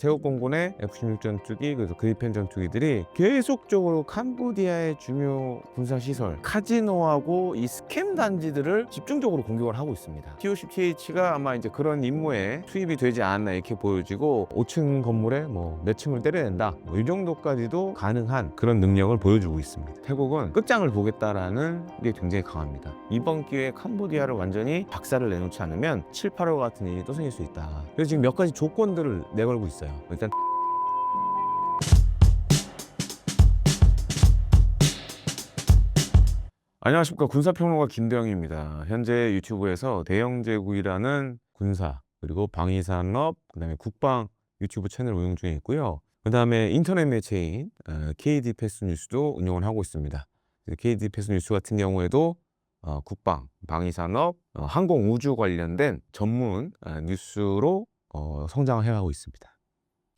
태국 공군의 F-16 전투기, 그래서 그리펜 전투기들이 계속적으로 캄보디아의 중요 군사시설 카지노하고 이 스캠 단지들을 집중적으로 공격을 하고 있습니다. TOC-TH가 아마 이제 그런 임무에 투입이 되지 않았나 이렇게 보여지고, 5층 건물에 뭐 몇 층을 때려낸다, 이 정도까지도 가능한 그런 능력을 보여주고 있습니다. 태국은 끝장을 보겠다라는 게 굉장히 강합니다. 이번 기회에 캄보디아를 완전히 박살을 내놓지 않으면 7, 8월 같은 일이 또 생길 수 있다. 그래서 지금 몇 가지 조건들을 내걸고 있어요. 일단 안녕하십니까, 군사평론가 김대영입니다. 현재 유튜브에서 대영제국이라는 군사, 그리고 방위산업, 그다음에 국방 유튜브 채널 운영 중에 있고요. 그다음에 인터넷 매체인 KD 패스 뉴스도 운영을 하고 있습니다. KD 패스 뉴스 같은 경우에도 국방, 방위산업, 항공 우주 관련된 전문 뉴스로 성장해가고 있습니다.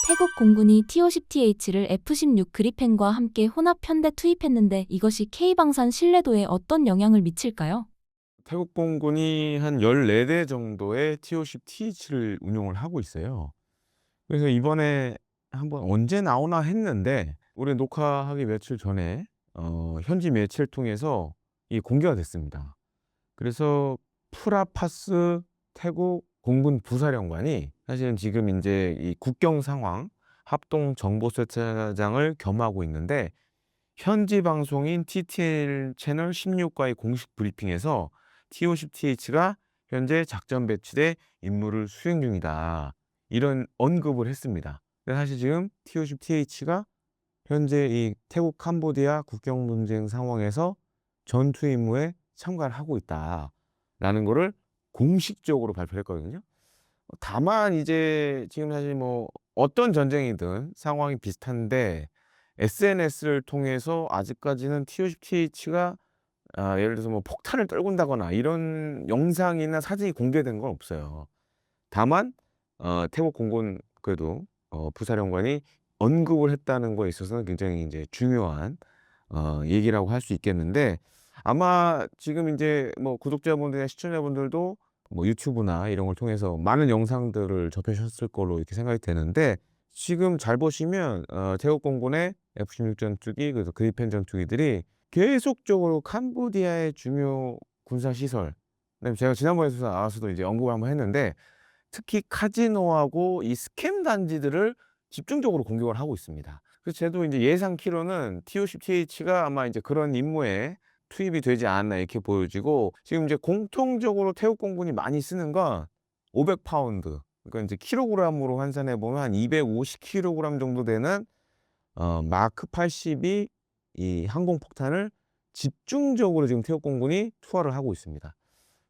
태국 공군이 TOC-TH를 F-16 그리펜과 함께 혼합 편대 투입했는데 이것이 K방산 신뢰도에 어떤 영향을 미칠까요? 태국 공군이 한 14대 정도의 TOC-TH를 운용을 하고 있어요. 그래서 이번에 한번 언제 나오나 했는데, 우리 녹화하기 며칠 전에 현지 매체를 통해서 이 공개가 됐습니다. 그래서 프라파스 태국 공군 부사령관이 사실은 지금 이제 이 국경 상황 합동 정보센터장을 겸하고 있는데, 현지 방송인 TTL 채널 16과의 공식 브리핑에서 TOC-TH가 현재 작전 배치대 임무를 수행 중이다, 이런 언급을 했습니다. 사실 지금 TOC-TH가 현재 이 태국 캄보디아 국경 분쟁 상황에서 전투 임무에 참가를 하고 있다라는 거를 공식적으로 발표했거든요. 다만 이제 지금 사실 뭐 어떤 전쟁이든 상황이 비슷한데, SNS를 통해서 아직까지는 TOC-TH가 예를 들어서 뭐 폭탄을 떨군다거나 이런 영상이나 사진이 공개된 건 없어요. 다만 태국 공군 그래도 부사령관이 언급을 했다는 거에 있어서는 굉장히 이제 중요한 얘기라고 할 수 있겠는데, 아마 지금 이제 뭐 구독자분들이나 시청자분들도 뭐 유튜브나 이런 걸 통해서 많은 영상들을 접하셨을 걸로 이렇게 생각이 되는데, 지금 잘 보시면 태국 공군의 F-16 전투기, 그래서 그리펜 전투기들이 계속적으로 캄보디아의 중요 군사시설, 그다음에 제가 지난번에 나와서도 이제 언급을 한번 했는데, 특히 카지노하고 이 스캠 단지들을 집중적으로 공격을 하고 있습니다. 그래서 저도 이제 예상키로는 TOC-TH가 아마 이제 그런 임무에 투입이 되지 않았나 이렇게 보여지고, 지금 이제 공통적으로 태국 공군이 많이 쓰는 건 500파운드, 그러니까 이제 킬로그램으로 환산해 보면 한 250kg 정도 되는 마크 82 이 항공폭탄을 집중적으로 지금 태국 공군이 투하를 하고 있습니다.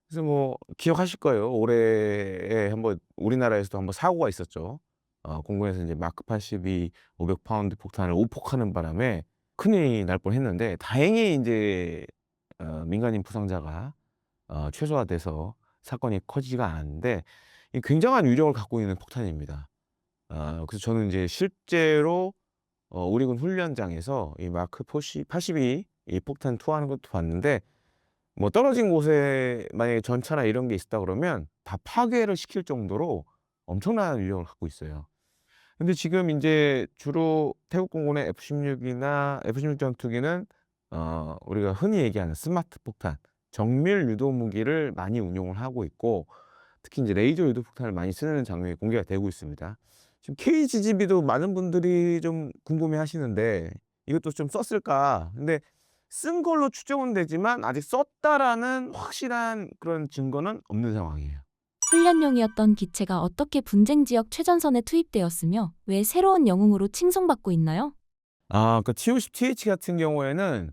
그래서 뭐 기억하실 거예요. 올해에 한번 우리나라에서도 한번 사고가 있었죠. 공군에서 이제 마크 82 500파운드 폭탄을 오폭하는 바람에 큰일이 날 뻔했는데, 다행히 이제 민간인 부상자가 최소화돼서 사건이 커지지가 않았는데, 이 굉장한 위력을 갖고 있는 폭탄입니다. 그래서 저는 이제 실제로 우리군 훈련장에서 이 마크 82 이 폭탄 투하하는 것도 봤는데, 뭐 떨어진 곳에 만약에 전차나 이런 게 있었다 그러면 다 파괴를 시킬 정도로 엄청난 위력을 갖고 있어요. 근데 지금 인제 주로 태국 공군의 F-16이나 F-16 전투기는 우리가 흔히 얘기하는 스마트 폭탄, 정밀 유도 무기를 많이 운용을 하고 있고, 특히 인제 레이저 유도 폭탄을 많이 쓰는 장면이 공개가 되고 있습니다. 지금 KGGB도 많은 분들이 좀 궁금해 하시는데, 이것도 좀 썼을까? 근데 쓴 걸로 추정은 되지만 아직 썼다라는 확실한 그런 증거는 없는 상황이에요. 훈련용이었던 기체가 어떻게 분쟁 지역 최전선에 투입되었으며 왜 새로운 영웅으로 칭송받고 있나요? 그 TOC-TH 같은 경우에는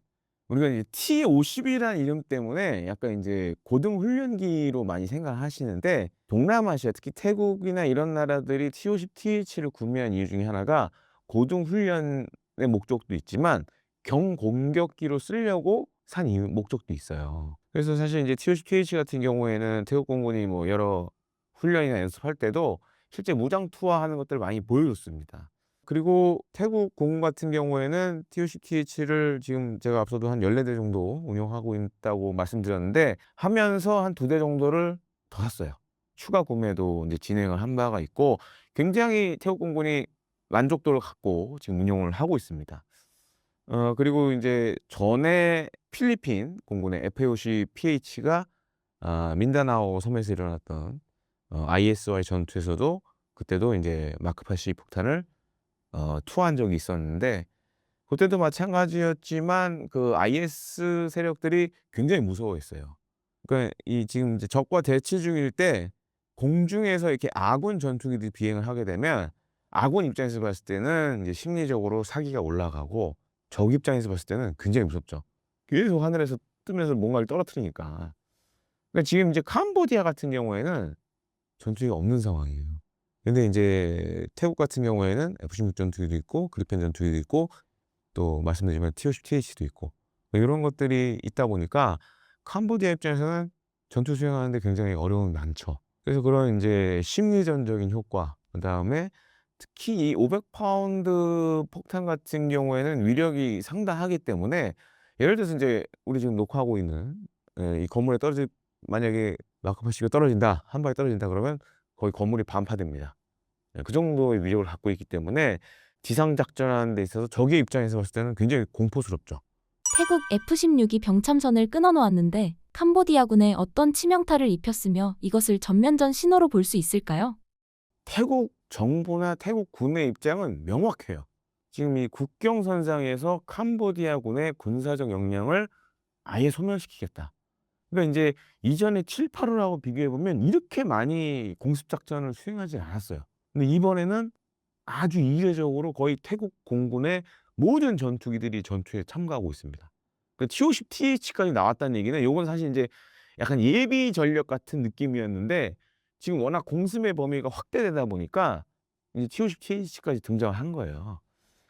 우리가 이제 T-50이라는 이름 때문에 약간 인제 고등 훈련기로 많이 생각을 하시는데, 동남아시아 특히 태국이나 이런 나라들이 TOC-TH를 구매한 이유 중에 하나가 고등 훈련의 목적도 있지만 경공격기로 쓰려고 산 이유 목적도 있어요. 그래서 사실 인제 TOC-TH 같은 경우에는 태국 공군이 뭐 여러 훈련이나 연습할 때도 실제 무장 투하하는 것들을 많이 보여줬습니다. 그리고 태국 공군 같은 경우에는 TOC-TH를 지금 제가 앞서도 한 14대 정도 운영하고 있다고 말씀드렸는데, 하면서 한 2대 정도를 더 샀어요. 추가 구매도 이제 진행을 한 바가 있고 굉장히 태국 공군이 만족도를 갖고 지금 운용을 하고 있습니다. 그리고 인제 전에 필리핀 공군의 FAOC PH가 민다나오 섬에서 일어났던 IS와의 전투에서도 그때도 인제 마크 82 폭탄을 투하한 적이 있었는데 그때도 마찬가지였지만 그 IS 세력들이 굉장히 무서워했어요. 그러니까 이 지금 이제 적과 대치 중일 때 공중에서 이렇게 아군 전투기들이 비행을 하게 되면 아군 입장에서 봤을 때는 이제 심리적으로 사기가 올라가고 적 입장에서 봤을 때는 굉장히 무섭죠. 계속 하늘에서 뜨면서 뭔가를 떨어뜨리니까. 그러니까 지금 이제 캄보디아 같은 경우에는 전투기가 없는 상황이에요. 근데 인제 태국 같은 경우에는 F-16 전투기도 있고 그리펜 전투기도 있고 또 말씀드리지만 T-50 TH도 있고 뭐 이런 것들이 있다 보니까 캄보디아 입장에서는 전투 수행하는 데 굉장히 어려움이 많죠. 그래서 그런 인제 심리전적인 효과 그다음에 특히 이 500 파운드 폭탄 같은 경우에는 위력이 상당하기 때문에 예를 들어서 인제 우리 지금 녹화하고 있는 이 건물에 만약에 마크 80이 떨어진다. 한 발에 떨어진다 그러면 거의 건물이 반파됩니다. 그 정도의 위력을 갖고 있기 때문에 지상 작전하는 데 있어서 적의 입장에서 봤을 때는 굉장히 공포스럽죠. 태국 F-16이 병참선을 끊어 놓았는데 캄보디아군에 어떤 치명타를 입혔으며 이것을 전면전 신호로 볼 수 있을까요? 태국 정부나 태국 군의 입장은 명확해요. 지금 이 국경선상에서 캄보디아군의 군사적 역량을 아예 소멸시키겠다. 그러니까 인제 이전에 7-8 월하고 비교해 보면 이렇게 많이 공습 작전을 수행하지 않았어요. 근데 이번에는 아주 이례적으로 거의 태국 공군의 모든 전투기들이 전투에 참가하고 있습니다. 그 T-50 TH까지 나왔다는 얘기는 요건 사실 인제 약간 예비 전력 같은 느낌이었는데 지금 워낙 공습의 범위가 확대되다 보니까 이제 T-50 TH까지 등장을 한 거예요.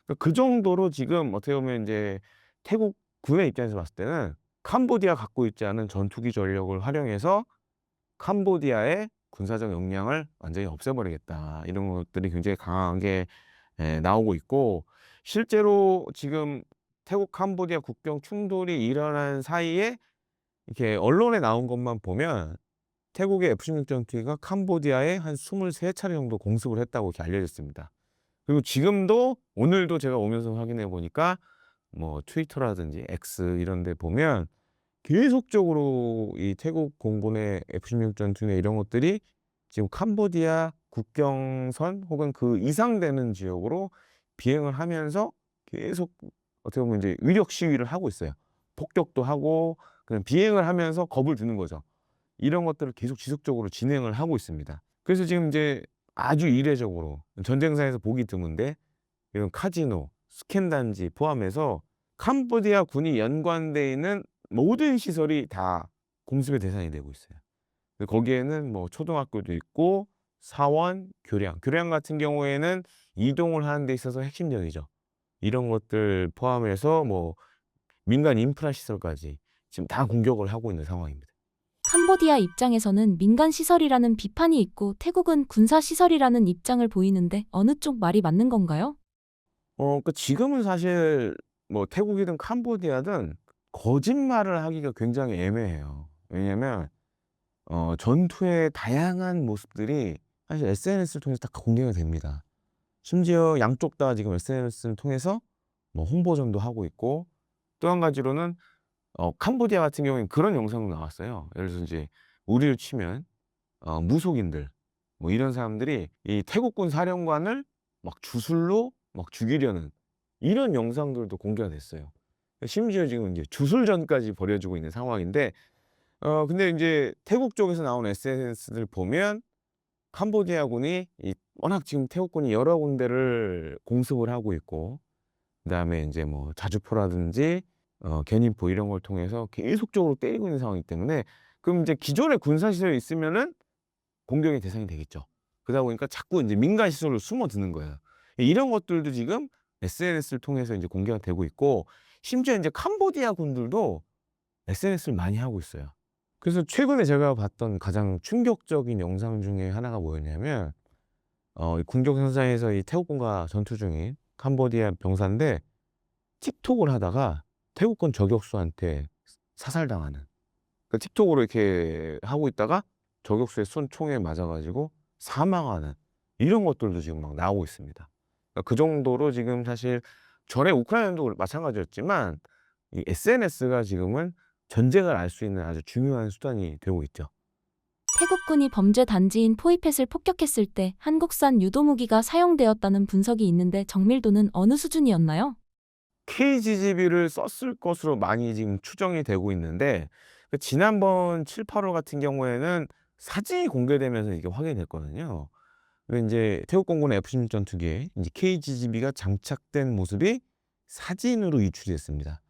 그러니까 그 정도로 지금 어떻게 보면 인제 태국 군의 입장에서 봤을 때는 캄보디아가 갖고 있지 않은 전투기 전력을 활용해서 '캄보디아의 군사적 역량을 완전히 없애버리겠다.' 이런 것들이 굉장히 강하게 나오고 있고 실제로 지금 태국 캄보디아 국경 충돌이 일어난 사이에 이렇게 언론에 나온 것만 보면 태국의 F-16 전투기가 캄보디아에 한 23차례 정도 공습을 했다고 이렇게 알려졌습니다. 그리고 지금도 오늘도 제가 오면서 확인해 보니까 뭐 트위터라든지 X 이런 데 보면 계속적으로 이 태국 공군의 F-16 전투기나 이런 것들이 지금 캄보디아 국경선 혹은 그 이상 되는 지역으로 비행을 하면서 계속 어떻게 보면 이제 위력 시위를 하고 있어요. 폭격도 하고 그냥 비행을 하면서 겁을 주는 거죠. 이런 것들을 계속 지속적으로 진행을 하고 있습니다. 그래서 지금 이제 아주 이례적으로 전쟁사에서 보기 드문데 이런 카지노, 스캔 단지 포함해서 캄보디아 군이 연관돼 있는 모든 시설이 다 공습의 대상이 되고 있어요. 거기에는 뭐 초등학교도 있고 사원, 교량 같은 경우에는 이동을 하는 데 있어서 핵심적이죠. 이런 것들 포함해서 뭐 민간 인프라 시설까지 지금 다 공격을 하고 있는 상황입니다. 캄보디아 입장에서는 민간 시설이라는 비판이 있고 태국은 군사 시설이라는 입장을 보이는데 어느 쪽 말이 맞는 건가요? 그 지금은 사실 뭐 태국이든 캄보디아든 거짓말을 하기가 굉장히 애매해요. 왜냐면 전투의 다양한 모습들이 사실 SNS를 통해서 다 공개가 됩니다. 심지어 양쪽 다 지금 SNS를 통해서 뭐 홍보전도 하고 있고 또 한 가지로는 캄보디아 같은 경우에는 그런 영상도 나왔어요. 예를 들어서 인제 우리를 치면 무속인들 뭐 이런 사람들이 이 태국군 사령관을 막 주술로 막 죽이려는 이런 영상들도 공개가 됐어요. 심지어 지금 인제 주술전까지 벌여지고 있는 상황인데 근데 인제 태국 쪽에서 나온 SNS들 보면 캄보디아군이 이 워낙 지금 태국군이 여러 군데를 공습을 하고 있고 그다음에 인제 뭐 자주포라든지 견인포 이런 걸 통해서 계속적으로 때리고 있는 상황이기 때문에 그럼 인제 기존에 군사 시설이 있으면은 공격의 대상이 되겠죠. 그러다 보니까 자꾸 인제 민간 시설로 숨어드는 거예요. 이런 것들도 지금 SNS를 통해서 인제 공개가 되고 있고 심지어 인제 캄보디아 군들도 SNS를 많이 하고 있어요. 그래서 최근에 제가 봤던 가장 충격적인 영상 중에 하나가 뭐였냐면 이 군경선상에서 이 태국군과 전투 중인 캄보디아 병사인데 틱톡을 하다가 태국군 저격수한테 사살당하는 그 틱톡으로 이렇게 하고 있다가 저격수의 쏜 총에 맞아 가지고 사망하는 이런 것들도 지금 막 나오고 있습니다. 그러니까 그 정도로 지금 사실 전에 우크라이나도 마찬가지였지만 이 SNS가 지금은 전쟁을 알 수 있는 아주 중요한 수단이 되고 있죠. 태국군이 범죄 단지인 포이펫을 폭격했을 때 한국산 유도무기가 사용되었다는 분석이 있는데 정밀도는 어느 수준이었나요? KGB를 썼을 것으로 많이 지금 추정이 되고 있는데 그 지난번 7.85 같은 경우에는 사진이 공개되면서 이게 확인이 됐거든요. 그 인제 태국 공군의 F-16 전투기에 인제 KGB가 장착된 모습이 사진으로 유출이 됐습니다.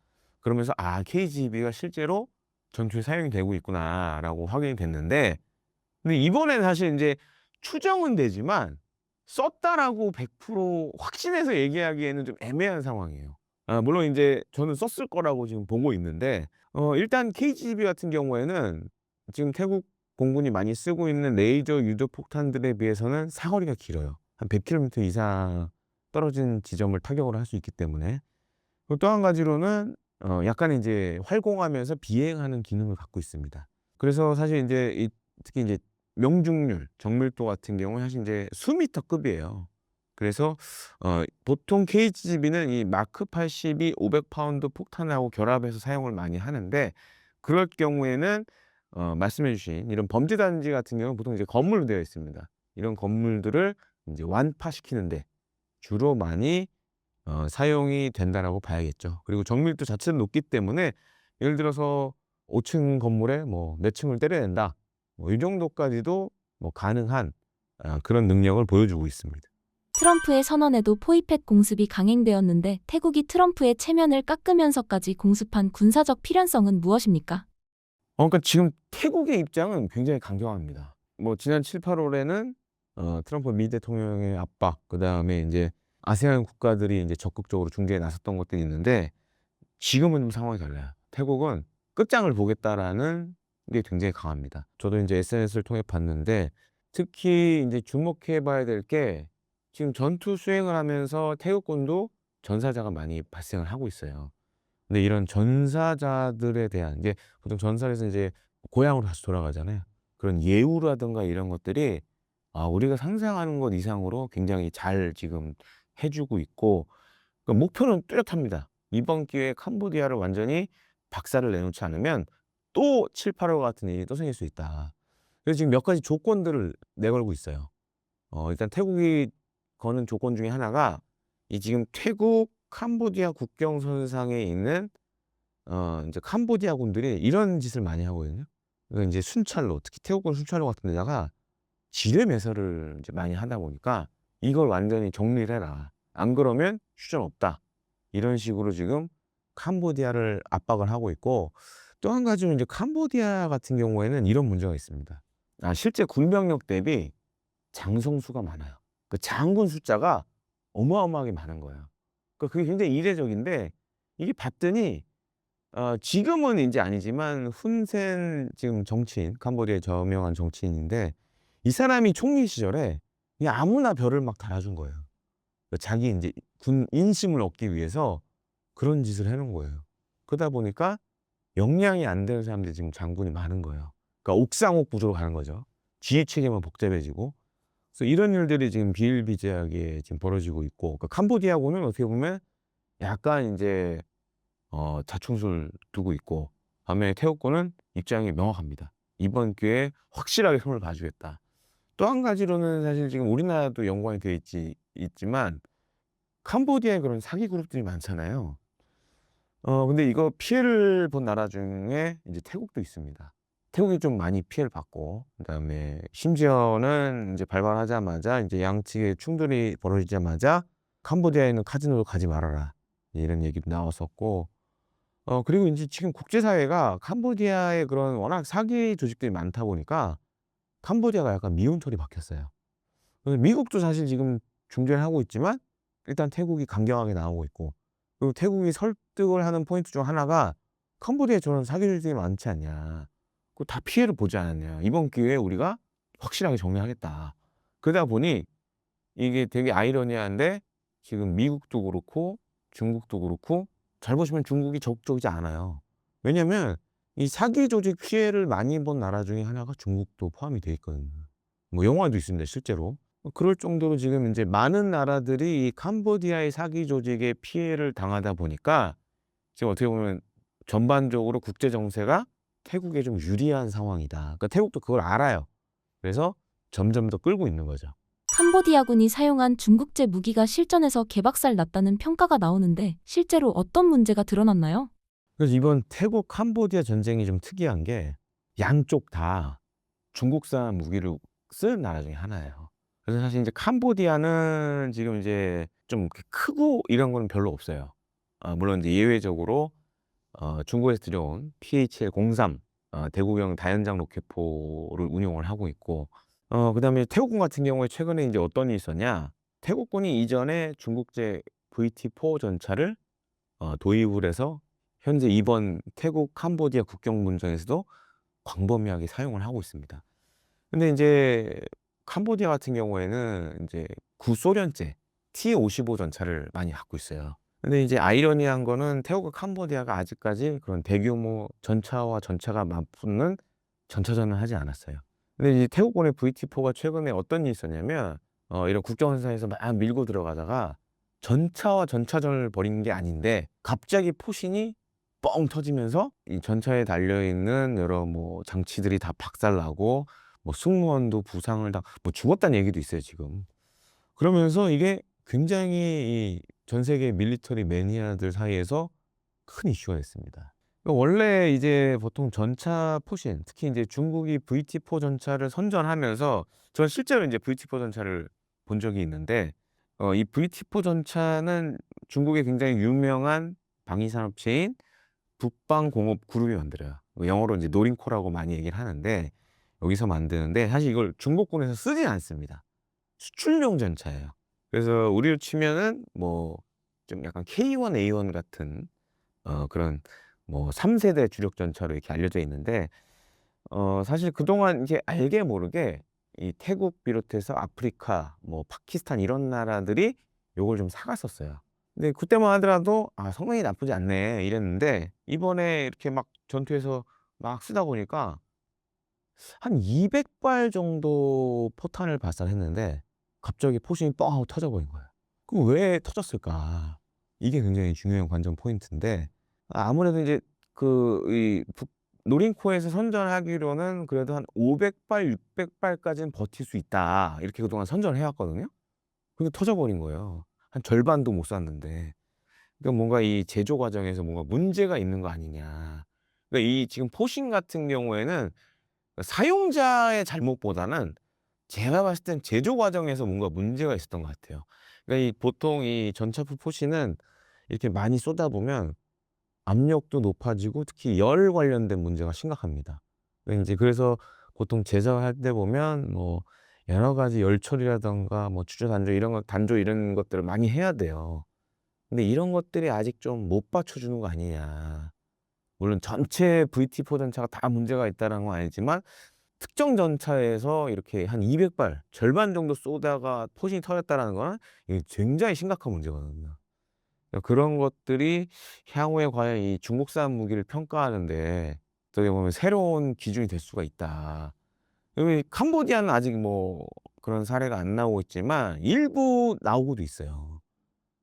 그러면서 '아 KGB가 실제로 전투에 사용이 되고 있구나.'라고 확인이 됐는데 근데 이번엔 사실 인제 추정은 되지만 "썼다."라고 100% 확신해서 얘기하기에는 좀 애매한 상황이에요. 아 물론 인제 저는 썼을 거라고 지금 보고 있는데 일단 KGB 같은 경우에는 지금 태국 공군이 많이 쓰고 있는 레이저 유도 폭탄들에 비해서는 사거리가 길어요. 한 100 킬로미터 이상 떨어진 지점을 타격을 할 수 있기 때문에. 그리고 또 한 가지로는 약간 인제 활공하면서 비행하는 기능을 갖고 있습니다. 그래서 사실 인제 이 특히 인제 명중률, 정밀도 같은 경우는 사실 인제 수미터급이에요. 그래서 보통 KGB는 이 마크 82 500 파운드 폭탄하고 결합해서 사용을 많이 하는데 그럴 경우에는 말씀해 주신 이런 범죄 단지 같은 경우는 보통 이제 건물로 되어 있습니다. 이런 건물들을 인제 완파시키는 데 주로 많이 사용이 된다라고 봐야겠죠. 그리고 정밀도 자체는 높기 때문에 예를 들어서 5층 건물에 뭐 몇 층을 때려낸다. 뭐 이 정도까지도 뭐 가능한 그런 능력을 보여주고 있습니다. 트럼프의 선언에도 포이펫 공습이 강행되었는데 태국이 트럼프의 체면을 깎으면서까지 공습한 군사적 필연성은 무엇입니까? 그러니까 지금 태국의 입장은 굉장히 강경합니다. 뭐 지난 7-8월에는 트럼프 미 대통령의 압박 그다음에 인제 아세안 국가들이 인제 적극적으로 중재에 나섰던 것들이 있는데 지금은 좀 상황이 달라요. 태국은 '끝장을 보겠다.'라는 게 굉장히 강합니다. 저도 인제 SNS를 통해 봤는데 특히 인제 주목해 봐야 될 게 지금 전투 수행을 하면서 태국군도 전사자가 많이 발생을 하고 있어요. 근데 이런 전사자들에 대한 이제 보통 전사를 해서 이제 고향으로 다시 돌아가잖아요. 그런 예우라든가 이런 것들이 우리가 상상하는 것 이상으로 굉장히 잘 지금 해 주고 있고 그러니까 목표는 뚜렷합니다. 이번 기회에 캄보디아를 완전히 박살을 내놓지 않으면 또 7-8월 같은 일이 또 생길 수 있다. 그래서 지금 몇 가지 조건들을 내걸고 있어요. 일단 태국이 거는 조건 중에 하나가 이 지금 태국 캄보디아 국경선상에 있는 인제 캄보디아 군들이 이런 짓을 많이 하거든요. 그러니까 인제 순찰로 특히 태국군 순찰로 같은 데다가 지뢰 매설을 인제 많이 하다 보니까 "이걸 완전히 정리를 해라. 안 그러면 휴전 없다." 이런 식으로 지금 캄보디아를 압박을 하고 있고 또 한 가지는 인제 캄보디아 같은 경우에는 이런 문제가 있습니다. 실제 군 병력 대비 장성수가 많아요. 그 장군 숫자가 어마어마하게 많은 거예요. 그러니까 그게 굉장히 이례적인데 이게 봤더니 지금은 인제 아니지만 훈센 지금 정치인 캄보디아의 저명한 정치인인데 이 사람이 총리 시절에 그냥 아무나 별을 막 달아준 거예요. 그 자기 인제 군 인심을 얻기 위해서 그런 짓을 해 놓은 거예요. 그러다 보니까 역량이 안 되는 사람들이 지금 장군이 많은 거예요. 그러니까 옥상옥 구조로 가는 거죠. 지휘 체계만 복잡해지고. 그래서 이런 일들이 지금 비일비재하게 지금 벌어지고 있고 그러니까 캄보디아군은 어떻게 보면 약간 인제 자충수를 두고 있고 반면에 태국군은 입장이 명확합니다. '이번 기회에 확실하게 손을 봐 주겠다.' 또 한 가지로는 사실 지금 우리나라도 연관이 되어 있지만 캄보디아에 그런 사기 그룹들이 많잖아요. 근데 이거 피해를 본 나라 중에 인제 태국도 있습니다. 태국이 좀 많이 피해를 받고 그다음에 심지어는 인제 발발하자마자 인제 양측의 충돌이 벌어지자마자 "캄보디아에 있는 카지노로 가지 말아라." 이런 얘기도 나왔었고 그리고 인제 지금 국제사회가 캄보디아에 그런 워낙 사기 조직들이 많다 보니까 캄보디아가 약간 미운 털이 박혔어요. 그래서 미국도 사실 지금 중재를 하고 있지만 일단 태국이 강경하게 나오고 있고 그리고 태국이 설득을 하는 포인트 중 하나가 "캄보디아에 저런 사기들이 많지 않냐. 그 다 피해를 보지 않았냐. 이번 기회에 우리가 확실하게 정리하겠다." 그러다 보니 이게 되게 아이러니한데 지금 미국도 그렇고 중국도 그렇고 잘 보시면 중국이 적극적이지 않아요. 왜냐면 이 사기 조직 피해를 많이 본 나라 중에 하나가 중국도 포함이 돼 있거든요. 뭐 영화도 있습니다, 실제로. 그럴 정도로 지금 인제 많은 나라들이 이 캄보디아의 사기 조직에 피해를 당하다 보니까 지금 어떻게 보면 전반적으로 국제 정세가 태국에 좀 유리한 상황이다. 그러니까 태국도 그걸 알아요. 그래서 점점 더 끌고 있는 거죠. 캄보디아군이 사용한 중국제 무기가 실전에서 개박살 났다는 평가가 나오는데 실제로 어떤 문제가 드러났나요? 그래서 이번 태국 캄보디아 전쟁이 좀 특이한 게 양쪽 다 중국산 무기를 쓰는 나라 중에 하나예요. 그래서 사실 인제 캄보디아는 지금 이제 좀 이렇게 크고 이런 거는 별로 없어요. 물론 이제 예외적으로 중국에서 들여온 PH-03 대구경 다연장 로켓포를 운용을 하고 있고, 그다음에 태국군 같은 경우에 최근에 인제 어떤 일이 있었냐. 태국군이 이전에 중국제 VT-4 전차를 도입을 해서 현재 이번 태국 캄보디아 국경 분쟁에서도 광범위하게 사용을 하고 있습니다. 근데 인제 캄보디아 같은 경우에는 인제 구소련제 T-55 전차를 많이 갖고 있어요. 근데 이제 아이러니한 거는 태국과 캄보디아가 아직까지 그런 대규모 전차와 전차가 맞붙는 전차전을 하지 않았어요. 근데 이제 태국군의 VT-4가 최근에 어떤 일이 있었냐면 이런 국경선상에서 막 밀고 들어가다가 전차와 전차전을 벌이는 게 아닌데 갑자기 포신이 뻥 터지면서 이 전차에 달려 있는 여러 뭐 장치들이 다 박살나고 뭐 승무원도 부상을 다 뭐 죽었다는 얘기도 있어요, 지금. 그러면서 이게 굉장히 이 전 세계 밀리터리 매니아들 사이에서 큰 이슈가 됐습니다. 원래 이제 보통 전차 포신, 특히 인제 중국이 VT-4 전차를 선전하면서 저는 실제로 인제 VT-4 전차를 본 적이 있는데 이 VT-4 전차는 중국의 굉장히 유명한 방위 산업체인 북방공업그룹이 만들어요. 영어로 인제 노린코라고 많이 얘기를 하는데 여기서 만드는데 사실 이걸 중국군에서 쓰진 않습니다. 수출용 전차예요. 그래서 우리로 치면은 뭐 좀 약간 K1, A1 같은 그런 뭐 3 세대 주력 전차로 이렇게 알려져 있는데 사실 그동안 이제 알게 모르게 이 태국 비롯해서 아프리카 뭐 파키스탄 이런 나라들이 요걸 좀 사 갔었어요. 근데 그때만 하더라도 '아 성능이 나쁘지 않네.' 이랬는데 이번에 이렇게 막 전투에서 막 쓰다 보니까 한 200발 정도 포탄을 발사했는데 갑자기 포신이 뻥 하고 터져 버린 거예요. 그럼 왜 터졌을까? 이게 굉장히 중요한 관전 포인트인데 아무래도 이제 그 이 북 노린코에서 선전하기로는 그래도 한 500 발, 600 발까지는 버틸 수 있다. 이렇게 그동안 선전을 해 왔거든요. 근데 터져 버린 거예요. 한 절반도 못 쐈는데. 그러니까 뭔가 이 제조 과정에서 뭔가 문제가 있는 거 아니냐. 그러니까 이 지금 포신 같은 경우에는 사용자의 잘못보다는 제가 봤을 땐 제조 과정에서 뭔가 문제가 있었던 것 같아요. 그러니까 이 보통 이 전차포 포신은 이렇게 많이 쏘다 보면 압력도 높아지고 특히 열 관련된 문제가 심각합니다. 인제 그래서 보통 제작할 때 보면 뭐 여러 가지 열 처리라든가 뭐 주저 단조 이런 거 단조 이런 것들을 많이 해야 돼요. 근데 이런 것들이 아직 좀 못 받쳐주는 거 아니냐. 물론 전체 VT-4 전차가 다 문제가 있다라는 건 아니지만 특정 전차에서 이렇게 한 200발 절반 정도 쏘다가 포신이 터졌다라는 거는 이게 굉장히 심각한 문제거든요. 그런 것들이 향후에 과연 이 중국산 무기를 평가하는 데 어떻게 보면 새로운 기준이 될 수가 있다. 여기 캄보디아는 아직 뭐 그런 사례가 안 나오고 있지만 일부 나오고도 있어요.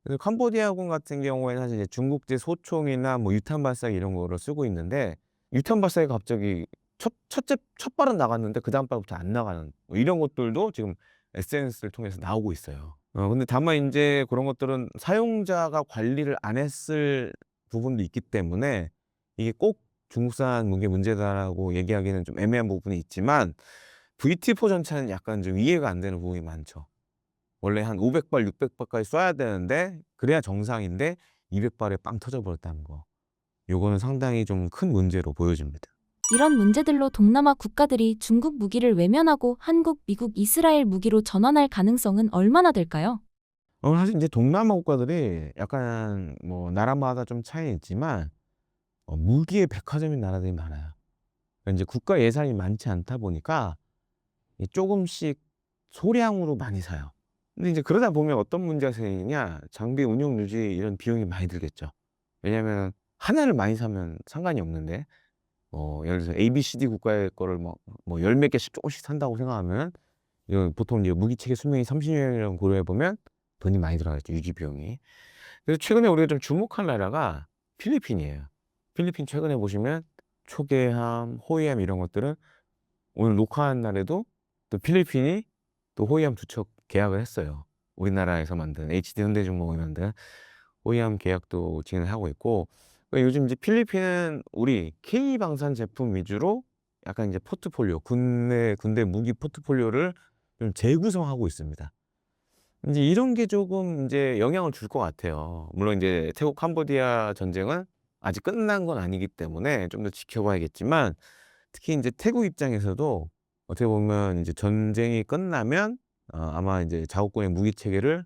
그래서 캄보디아군 같은 경우에는 사실 이제 중국제 소총이나 뭐 유탄 발사기 이런 거를 쓰고 있는데 유탄 발사기가 갑자기 첫 발은 나갔는데 그다음 발부터 안 나가는 뭐 이런 것들도 지금 SNS를 통해서 나오고 있어요. 근데 다만 인제 그런 것들은 사용자가 관리를 안 했을 부분도 있기 때문에 이게 꼭 "중국산 무기 문제다."라고 얘기하기는 좀 애매한 부분이 있지만 VT-4 전차는 약간 좀 이해가 안 되는 부분이 많죠. 원래 한 500 발, 600 발까지 쏴야 되는데 그래야 정상인데 200 발에 빵 터져 버렸다는 거. 요거는 상당히 좀 큰 문제로 보여집니다. 이런 문제들로 동남아 국가들이 중국 무기를 외면하고 한국, 미국, 이스라엘 무기로 전환할 가능성은 얼마나 될까요? 사실 인제 동남아 국가들이 약간 뭐 나라마다 좀 차이는 있지만 무기의 백화점인 나라들이 많아요. 그러니까 인제 국가 예산이 많지 않다 보니까 이 쪼금씩 소량으로 많이 사요. 근데 이제 그러다 보면 어떤 문제가 생기냐. 장비 운용 유지 이런 비용이 많이 들겠죠. 왜냐하면 하나를 많이 사면 상관이 없는데 예를 들어서 ABCD 국가의 거를 뭐 열 몇 개씩 조금씩 산다고 생각하면 이건 보통 이제 무기 체계 수명이 30년이라고 고려해 보면 돈이 많이 들어가죠, 유지 비용이. 그래서 최근에 우리가 좀 주목한 나라가 필리핀이에요. 필리핀 최근에 보시면 초계함, 호위함 이런 것들은 오늘 녹화한 날에도 또 필리핀이 또 호위함 2척 계약을 했어요. 우리나라에서 만든 HD 현대중공업이 만든 호위함 계약도 진행하고 있고, 요즘 이제 필리핀은 우리 K방산 제품 위주로 약간 이제 포트폴리오, 군대 무기 포트폴리오를 좀 재구성하고 있습니다. 이제 이런 게 조금 이제 영향을 줄 것 같아요. 물론 이제 태국 캄보디아 전쟁은 아직 끝난 건 아니기 때문에 좀 더 지켜봐야겠지만, 특히 이제 태국 입장에서도 어떻게 보면 이제 전쟁이 끝나면 아마 이제 자국군의 무기 체계를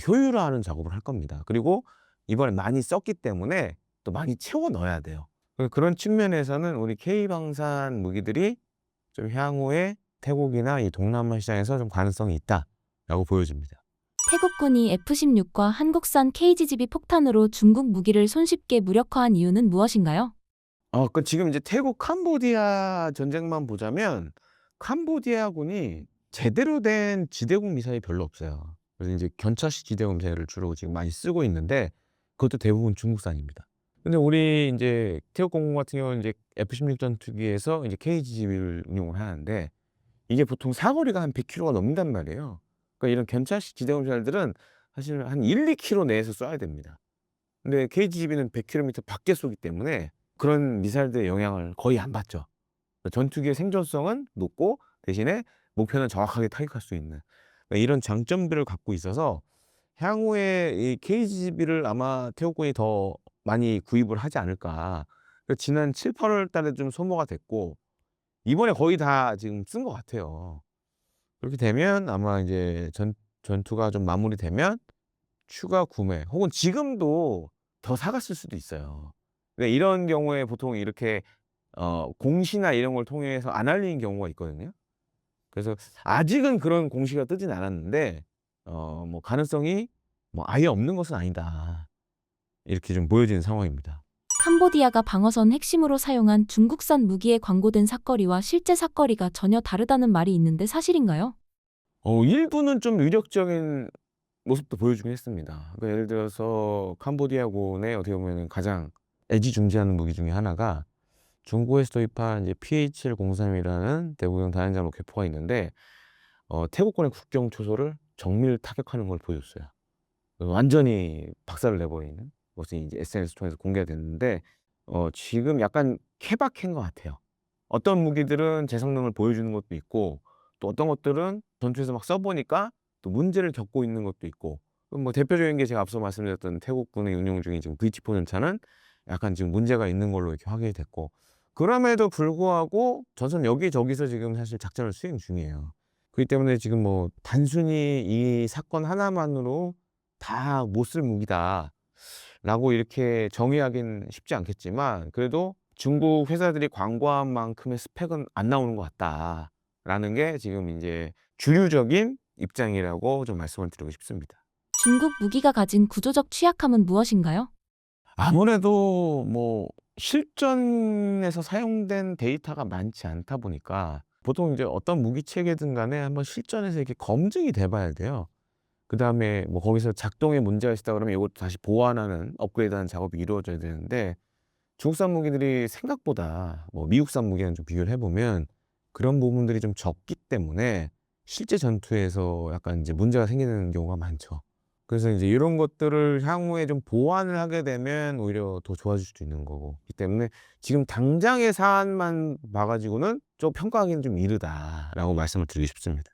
효율화하는 작업을 할 겁니다. 그리고 이번에 많이 썼기 때문에 또 많이 채워 넣어야 돼요. 그런 측면에서는 우리 K방산 무기들이 좀 향후에 태국이나 이 동남아 시장에서 좀 가능성이 있다라고 보여집니다. 태국군이 F-16과 한국산 KGGB 폭탄으로 중국 무기를 손쉽게 무력화한 이유는 무엇인가요? 지금 이제 태국 캄보디아 전쟁만 보자면 캄보디아군이 제대로 된 지대공 미사일이 별로 없어요. 그래서 이제 견차식 지대공 미사일을 주로 지금 많이 쓰고 있는데 그것도 대부분 중국산입니다. 근데 우리 이제 태국공군 같은 경우는 이제 F-16 전투기에서 이제 KGB를 운용을 하는데 이게 보통 사거리가 한 100km가 넘는단 말이에요. 그러니까 이런 견차식 지대공 미사일들은 사실 한 1-2km 내에서 쏴야 됩니다. 근데 KGB는 100km 밖에 쏘기 때문에 그런 미사일들의 영향을 거의 안 받죠. 전투기의 생존성은 높고 대신에 목표는 정확하게 타격할 수 있는 이런 장점들을 갖고 있어서 향후에 이 KGB를 아마 태국군이 더 많이 구입을 하지 않을까. 지난 7, 8월 달에 좀 소모가 됐고 이번에 거의 다 지금 쓴 것 같아요. 그렇게 되면 아마 이제 전투가 좀 마무리되면 추가 구매 혹은 지금도 더 사갔을 수도 있어요. 근데 이런 경우에 보통 이렇게 공시나 이런 걸 통해서 안 알리는 경우가 있거든요. 그래서 아직은 그런 공시가 뜨진 않았는데 뭐 가능성이 뭐 아예 없는 것은 아니다. 이렇게 좀 보여지는 상황입니다. 캄보디아가 방어선 핵심으로 사용한 중국산 무기에 광고된 사거리와 실제 사거리가 전혀 다르다는 말이 있는데 사실인가요? 일부는 좀 위력적인 모습도 보여주긴 했습니다. 그러니까 예를 들어서 캄보디아군의 어떻게 보면은 가장 애지중지하는 무기 중에 하나가 중국에서 도입한 이제 PH-03이라는 대구형 다연장 로켓포가 있는데 태국군의 국경 초소를 정밀 타격하는 걸 보여줬어요. 완전히 박살을 내버리는 것이 이제 SNS 통해서 공개가 됐는데 지금 약간 케바케인 것 같아요. 어떤 무기들은 제 성능을 보여주는 것도 있고 또 어떤 것들은 전투에서 막 써보니까 또 문제를 겪고 있는 것도 있고 뭐 대표적인 게 제가 앞서 말씀드렸던 태국군의 운용 중인 지금 VT4 전차는 약간 지금 문제가 있는 걸로 이렇게 확인이 됐고 그럼에도 불구하고 전선 여기저기서 지금 사실 작전을 수행 중이에요. 그렇기 때문에 지금 뭐 단순히 이 사건 하나만으로 다 못 쓸 무기다라고 이렇게 정의하기는 쉽지 않겠지만 그래도 중국 회사들이 광고한 만큼의 스펙은 안 나오는 것 같다라는 게 지금 이제 주류적인 입장이라고 좀 말씀을 드리고 싶습니다. 중국 무기가 가진 구조적 취약함은 무엇인가요? 아무래도 뭐 실전에서 사용된 데이터가 많지 않다 보니까 보통 이제 어떤 무기 체계든 간에 한번 실전에서 이렇게 검증이 돼 봐야 돼요. 그다음에 뭐 거기서 작동에 문제가 있다 그러면 이것도 다시 보완하는 업그레이드하는 작업이 이루어져야 되는데 중국산 무기들이 생각보다 뭐 미국산 무기랑 좀 비교를 해 보면 그런 부분들이 좀 적기 때문에 실제 전투에서 약간 이제 문제가 생기는 경우가 많죠. 그래서 이제 이런 것들을 향후에 좀 보완을 하게 되면 오히려 더 좋아질 수도 있는 거고. 기 때문에 지금 당장의 사안만 봐 가지고는 좀 평가하기는 좀 이르다라고 말씀을 드리고 싶습니다.